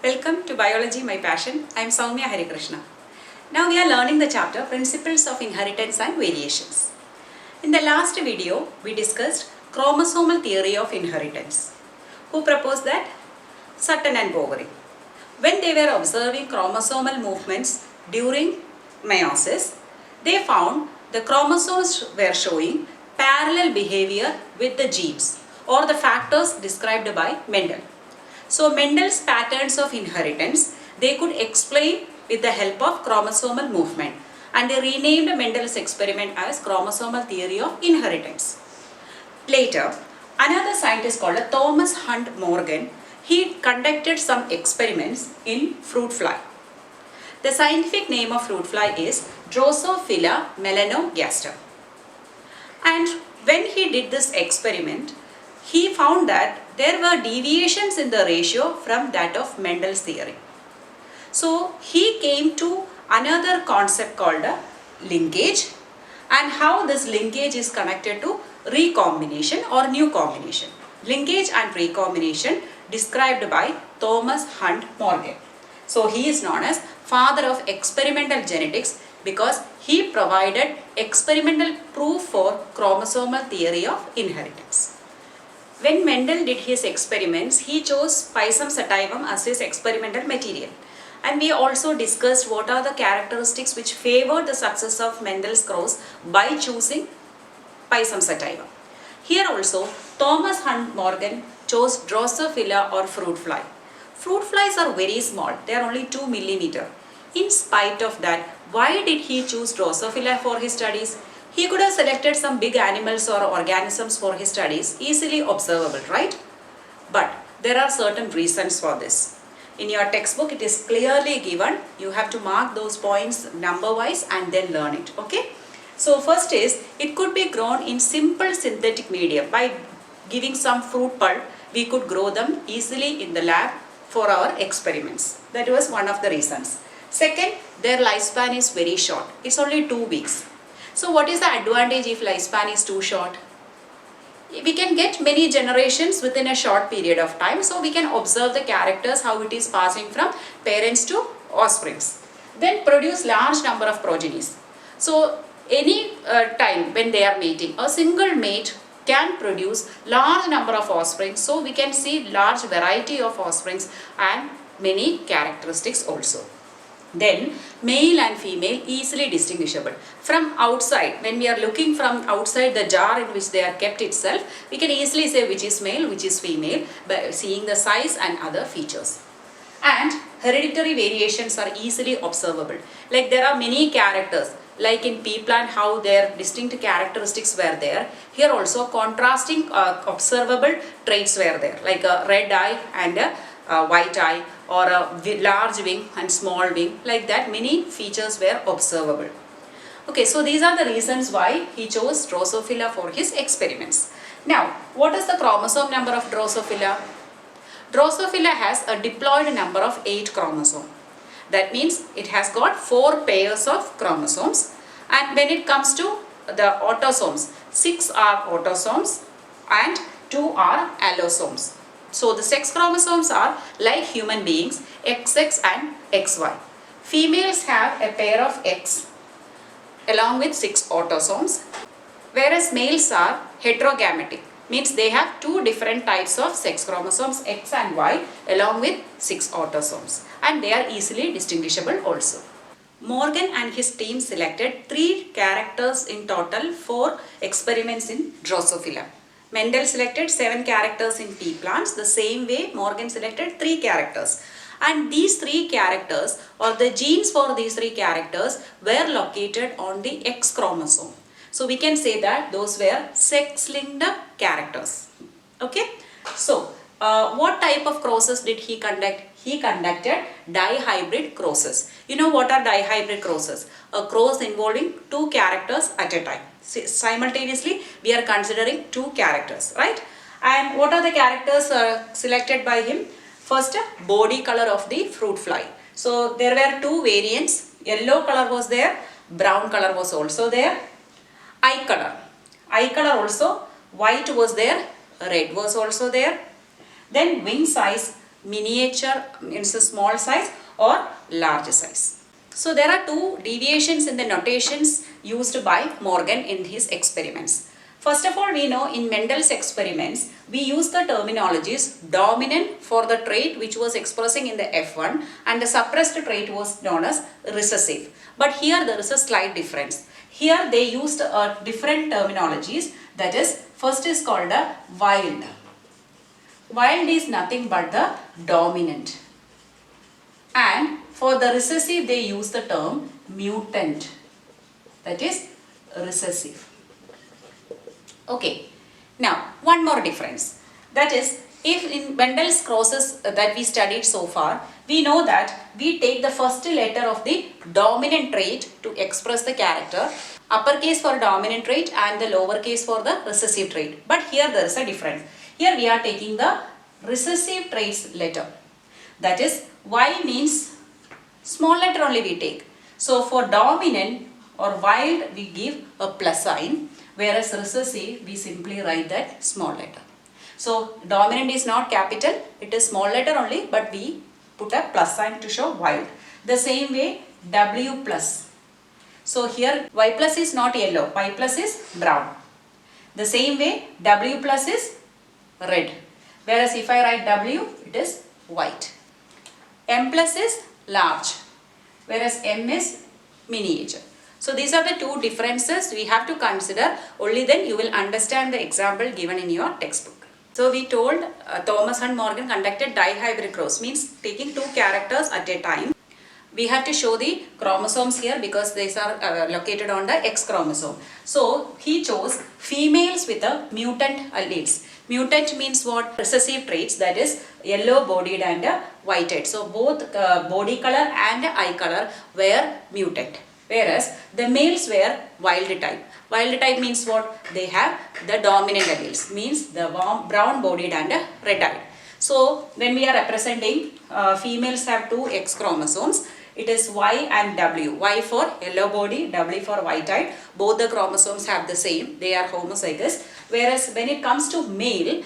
Welcome to Biology My Passion. I am Soumya Harikrishna. Now we are learning the chapter Principles of Inheritance and Variations. In the last video, we discussed chromosomal theory of inheritance. Who proposed that? Sutton and Boveri. When they were observing chromosomal movements during meiosis, they found the chromosomes were showing parallel behavior with the genes or the factors described by Mendel. So Mendel's patterns of inheritance, they could explain with the help of chromosomal movement, and they renamed Mendel's experiment as chromosomal theory of inheritance. Later, another scientist called Thomas Hunt Morgan, he conducted some experiments in fruit fly. The scientific name of fruit fly is Drosophila melanogaster. And when he did this experiment, he found that there were deviations in the ratio from that of Mendel's theory. So he came to another concept called a linkage, and how this linkage is connected to recombination or new combination. Linkage and recombination described by Thomas Hunt Morgan. So he is known as father of experimental genetics because he provided experimental proof for chromosomal theory of inheritance. When Mendel did his experiments, he chose Pisum sativum as his experimental material. And we also discussed what are the characteristics which favored the success of Mendel's cross by choosing Pisum sativum. Here also, Thomas Hunt Morgan chose Drosophila or fruit fly. Fruit flies are very small, they are only 2 mm. In spite of that, why did he choose Drosophila for his studies? He could have selected some big animals or organisms for his studies, easily observable, right? But there are certain reasons for this. In your textbook, it is clearly given. You have to mark those points number-wise and then learn it, okay? So first is, it could be grown in simple synthetic medium. By giving some fruit pulp, we could grow them easily in the lab for our experiments. That was one of the reasons. Second, their lifespan is very short. It's only 2 weeks. So what is the advantage if lifespan is too short? We can get many generations within a short period of time. So we can observe the characters, how it is passing from parents to offsprings. Then produce large number of progenies. So any time when they are mating, a single mate can produce large number of offspring. So we can see large variety of offsprings and many characteristics also. Then male and female easily distinguishable. From outside, when we are looking from outside the jar in which they are kept itself, we can easily say which is male, which is female by seeing the size and other features. And hereditary variations are easily observable. Like there are many characters, like in pea plant how their distinct characteristics were there. Here also contrasting observable traits were there, like a red eye and a white eye, or a large wing and small wing, like that many features were observable. Okay, so these are the reasons why he chose Drosophila for his experiments. Now, what is the chromosome number of Drosophila? Drosophila has a diploid number of 8 chromosomes. That means it has got 4 pairs of chromosomes, and when it comes to the autosomes, 6 are autosomes and 2 are allosomes. So the sex chromosomes are like human beings, XX and XY. Females have a pair of X along with 6 autosomes, whereas males are heterogametic, means they have 2 different types of sex chromosomes, X and Y, along with 6 autosomes, and they are easily distinguishable also. Morgan and his team selected 3 characters in total for experiments in Drosophila. Mendel selected 7 characters in pea plants. The same way Morgan selected 3 characters. And these 3 characters, or the genes for these 3 characters, were located on the X chromosome. So we can say that those were sex-linked characters. Okay. So what type of crosses did he conduct? He conducted dihybrid crosses. You know what are dihybrid crosses? A cross involving 2 characters at a time. Simultaneously, we are considering 2 characters, right? And what are the characters selected by him? First, body color of the fruit fly. So there were 2 variants. Yellow color was there, brown color was also there. Eye color. Eye color also, white was there, red was also there. Then wing size, miniature means a small size or large size. So there are two deviations in the notations used by Morgan in his experiments. First of all, we know in Mendel's experiments, we use the terminologies dominant for the trait which was expressing in the F1 and the suppressed trait was known as recessive. But here there is a slight difference. Here they used different terminologies, that is, first is called a wild. Wild is nothing but the dominant. And for the recessive they use the term mutant, that is recessive. Okay, now one more difference, that is, if in Mendel's crosses that we studied so far, we know that we take the first letter of the dominant trait to express the character, uppercase for dominant trait and the lowercase for the recessive trait. But here there is a difference. Here we are taking the recessive traits letter, that is, Y means small letter only we take. So for dominant or wild we give a plus sign, whereas recessive we simply write that small letter. So dominant is not capital, it is small letter only, but we put a plus sign to show wild. The same way W plus. So here Y plus is not yellow, Y plus is brown. The same way W plus is red, whereas if I write W, it is white. M plus is large, whereas M is miniature. So these are the two differences we have to consider, only then you will understand the example given in your textbook. So we told Thomas and Morgan conducted dihybrid cross, means taking two characters at a time. We have to show the chromosomes here because these are located on the X chromosome. So he chose females with a mutant alleles. Mutant means what? Recessive traits, that is yellow bodied and white-eyed. So both body color and eye color were mutant, whereas the males were wild type. Wild type means what? They have the dominant alleles, means the brown bodied and red-eyed. So when we are representing females have two X chromosomes, it is Y and W. Y for yellow body, W for white-eyed. Both the chromosomes have the same, they are homozygous. Whereas when it comes to male,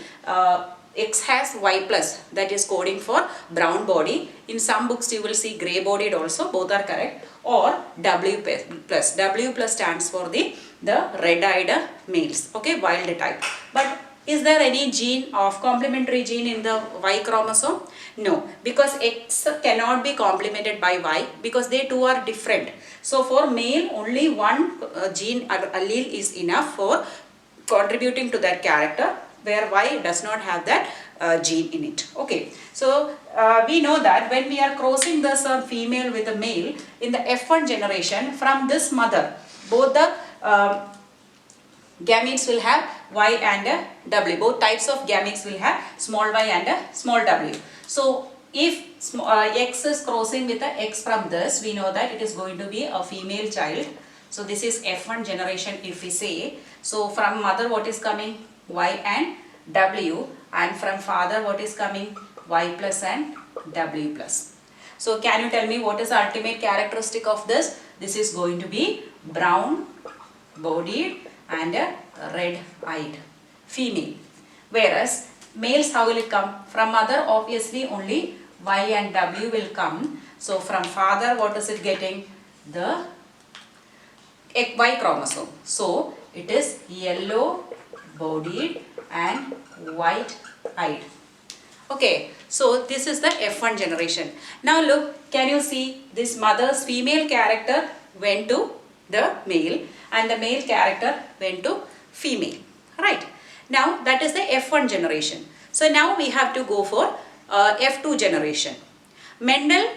X has Y plus, that is coding for brown body. In some books you will see grey bodied also, both are correct. Or W plus. W plus stands for the red-eyed males, okay, wild type. But is there any gene of complementary gene in the Y chromosome? No, because X cannot be complemented by Y because they two are different. So for male only one gene allele is enough for contributing to that character, where Y does not have that gene in it. Okay, so we know that when we are crossing this female with a male in the F1 generation, from this mother, both the gametes will have Y and W. Both types of gametes will have small y and small w. So if X is crossing with a X from this, we know that it is going to be a female child. So this is F1 generation if we say. So from mother what is coming? Y and W, and from father what is coming? Y plus and W plus. So can you tell me what is the ultimate characteristic of this? This is going to be brown bodied and red-eyed female. Whereas males, how will it come? From mother obviously only Y and W will come. So from father what is it getting? The Y chromosome. So it is yellow bodied and white-eyed. Okay, so this is the F1 generation. Now look, can you see this mother's female character went to the male and the male character went to female, right? Now that is the F1 generation. So now we have to go for F2 generation. Mendel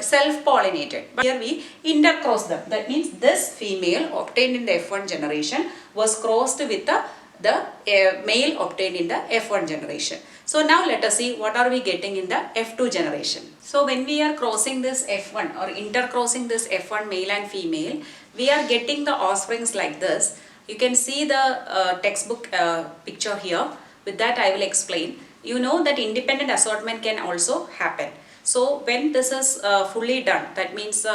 self-pollinated, but here we intercross them. That means this female obtained in the F1 generation was crossed with the male obtained in the F1 generation. So now let us see what are we getting in the F2 generation. So when we are crossing this F1 or intercrossing this F1 male and female, we are getting the offsprings like this. You can see the textbook picture here. With that I will explain. You know that independent assortment can also happen. So when this is fully done, that means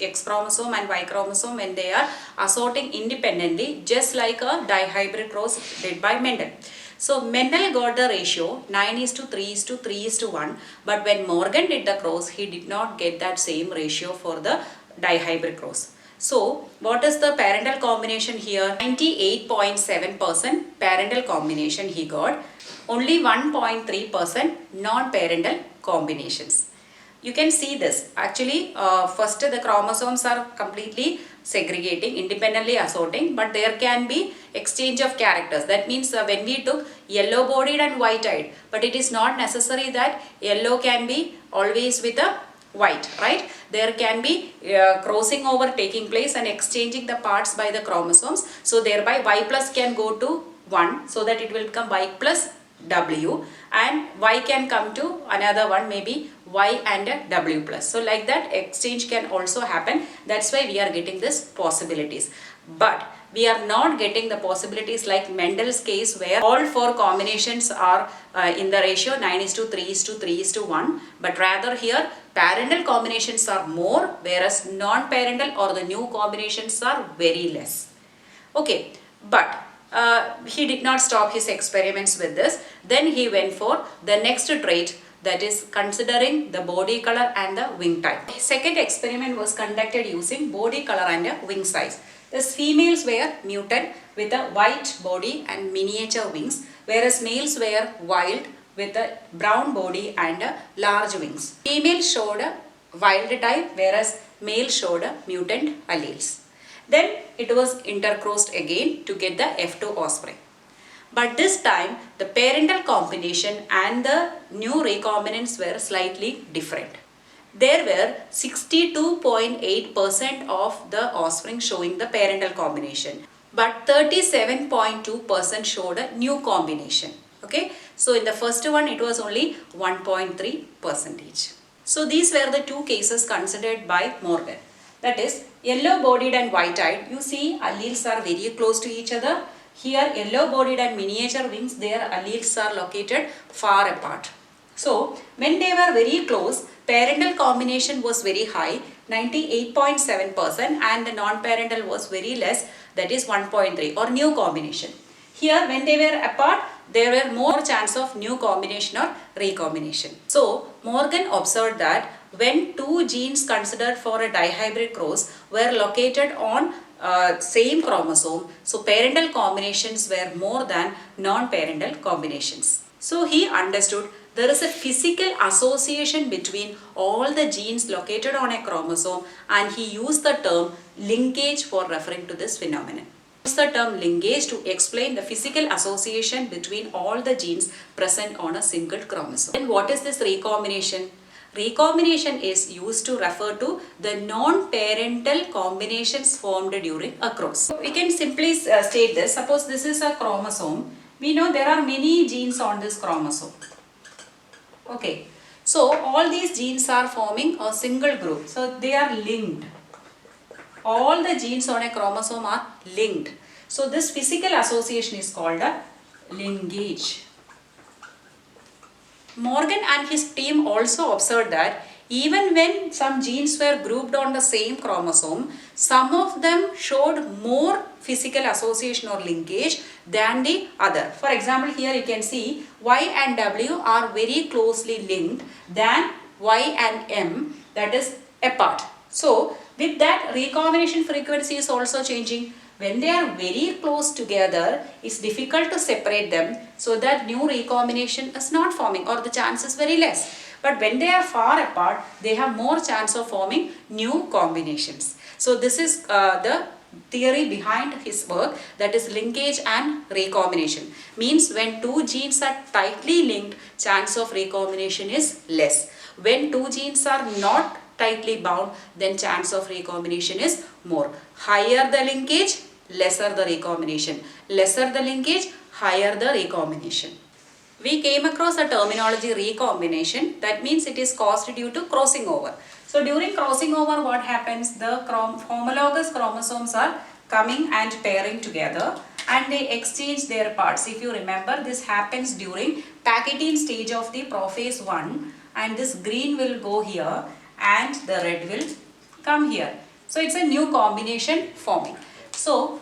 X chromosome and Y chromosome, when they are assorting independently, just like a dihybrid cross did by Mendel. So Mendel got the ratio 9:3:3:1, but when Morgan did the cross, he did not get that same ratio for the dihybrid cross. So what is the parental combination here? 98.7% parental combination he got. Only 1.3% non-parental combinations. You can see this. Actually, first the chromosomes are completely segregating, independently assorting, but there can be exchange of characters. That means when we took yellow-bodied and white-eyed, but it is not necessary that yellow can be always with a white, right? There can be crossing over taking place and exchanging the parts by the chromosomes. So thereby Y plus can go to 1, so that it will become Y plus W, and Y can come to another one, maybe Y and a W plus. So like that exchange can also happen. That's why we are getting this possibilities. But we are not getting the possibilities like Mendel's case, where all four combinations are in the ratio 9:3:3:1, but rather here parental combinations are more, whereas non-parental or the new combinations are very less. Okay, but he did not stop his experiments with this. Then he went for the next trait, that is considering the body color and the wing type. His second experiment was conducted using body color and wing size. These females were mutant with a white body and miniature wings, whereas males were wild with a brown body and large wings. Females showed a wild type, whereas male showed a mutant alleles. Then it was intercrossed again to get the F2 offspring. But this time the parental combination and the new recombinants were slightly different. There were 62.8% of the offspring showing the parental combination, but 37.2% showed a new combination. Okay, so in the first one it was only 1.3%. So these were the two cases considered by Morgan. That is, yellow-bodied and white-eyed, you see alleles are very close to each other. Here yellow-bodied and miniature wings, their alleles are located far apart. So when they were very close, parental combination was very high, 98.7%, and the non-parental was very less, that is 1.3, or new combination. Here when they were apart, there were more chance of new combination or recombination. So Morgan observed that when two genes considered for a dihybrid cross were located on same chromosome, so parental combinations were more than non-parental combinations. So he understood there is a physical association between all the genes located on a chromosome, and he used the term linkage for referring to this phenomenon. He used the term linkage to explain the physical association between all the genes present on a single chromosome. Then what is this recombination? Recombination is used to refer to the non-parental combinations formed during a cross. So we can simply state this. Suppose this is a chromosome. We know there are many genes on this chromosome. Okay, so all these genes are forming a single group. So they are linked. All the genes on a chromosome are linked. So this physical association is called a linkage. Morgan and his team also observed that even when some genes were grouped on the same chromosome, some of them showed more physical association or linkage than the other. For example, here you can see Y and W are very closely linked than Y and M, that is apart. So with that, recombination frequency is also changing. When they are very close together, it's difficult to separate them, so that new recombination is not forming, or the chance is very less. But when they are far apart, they have more chance of forming new combinations. So this is the theory behind his work, that is linkage and recombination. Means when two genes are tightly linked, chance of recombination is less. When two genes are not tightly bound, then chance of recombination is more. Higher the linkage, lesser the recombination. Lesser the linkage, higher the recombination. We came across a terminology recombination. That means it is caused due to crossing over. So during crossing over, what happens? The homologous chromosomes are coming and pairing together, and they exchange their parts. If you remember, this happens during Pachytene stage of the prophase 1, and this green will go here and the red will come here. So it's a new combination forming. So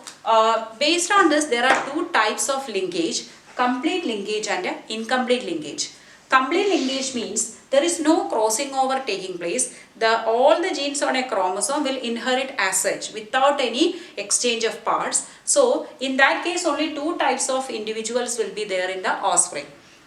based on this, there are two types of linkage. complete linkage and incomplete linkage. Complete linkage means there is no crossing over taking place. All the genes on a chromosome will inherit as such without any exchange of parts. So in that case only two types of individuals will be there in the offspring.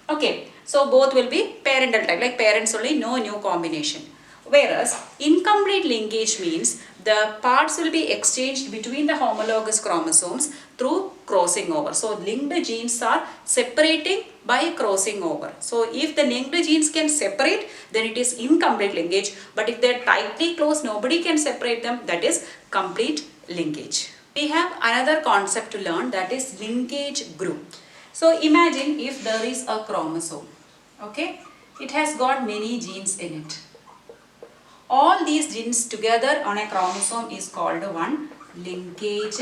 Okay, so both will be parental type, like parents only, no new combination. Whereas incomplete linkage means the parts will be exchanged between the homologous chromosomes through crossing over. So linked genes are separating by crossing over. So if the linked genes can separate, then it is incomplete linkage. But if they are tightly close, nobody can separate them, that is complete linkage. We have another concept to learn, that is linkage group. So imagine if there is a chromosome, okay, it has got many genes in it. All these genes together on a chromosome is called one linkage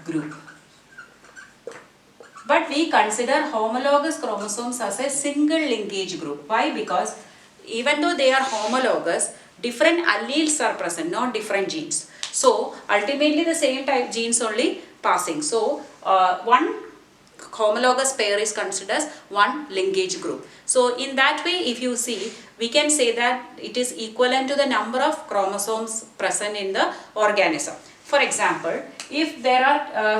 group. But we consider homologous chromosomes as a single linkage group. Why? Because even though they are homologous, different alleles are present, not different genes. So ultimately the same type genes only passing. So one homologous pair is considered as one linkage group. So in that way, if you see, we can say that it is equivalent to the number of chromosomes present in the organism. For example, if there are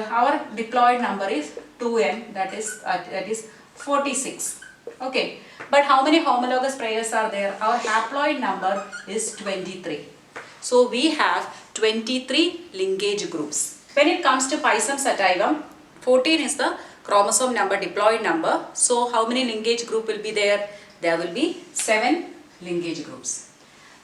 our diploid number is 2n, that is 46. Okay, but how many homologous pairs are there? Our haploid number is 23. So we have 23 linkage groups. When it comes to Pisum sativum, 14 is the chromosome number, diploid number. So how many linkage group will be there? There will be 7 linkage groups.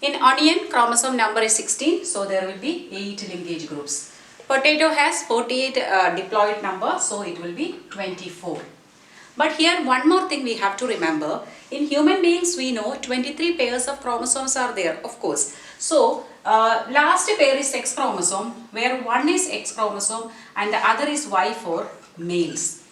In onion, chromosome number is 16, so there will be 8 linkage groups. Potato has 48 diploid number, so it will be 24. But here one more thing we have to remember. In human beings, we know 23 pairs of chromosomes are there, of course. So last pair is X chromosome, where one is X chromosome and the other is Y for males.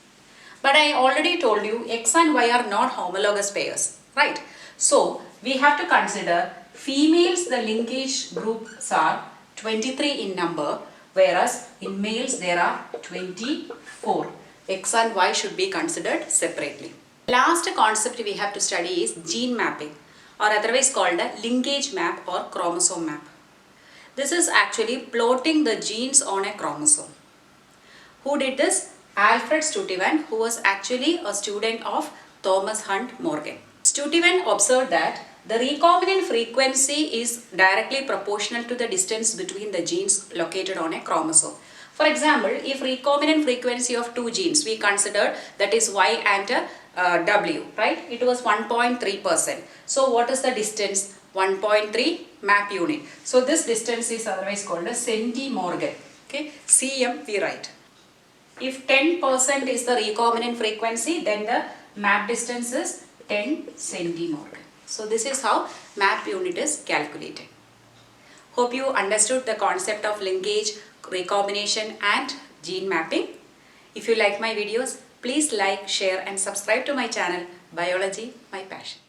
But I already told you X and Y are not homologous pairs, right? So we have to consider females, the linkage groups are 23 in number, whereas in males there are 24. X and Y should be considered separately. Last concept we have to study is gene mapping, or otherwise called a linkage map or chromosome map. This is actually plotting the genes on a chromosome. Who did this? Alfred Sturtevant, who was actually a student of Thomas Hunt Morgan. Sturtevant observed that the recombinant frequency is directly proportional to the distance between the genes located on a chromosome. For example, if recombinant frequency of two genes we considered, that is Y and W, right? It was 1.3%. So what is the distance? 1.3 map unit. So this distance is otherwise called as centimorgan. Okay, cm we write. If 10% is the recombinant frequency, then the map distance is 10 centimorgan. So this is how map unit is calculated. Hope you understood the concept of linkage, recombination and gene mapping. If you like my videos, please like, share and subscribe to my channel Biology My Passion.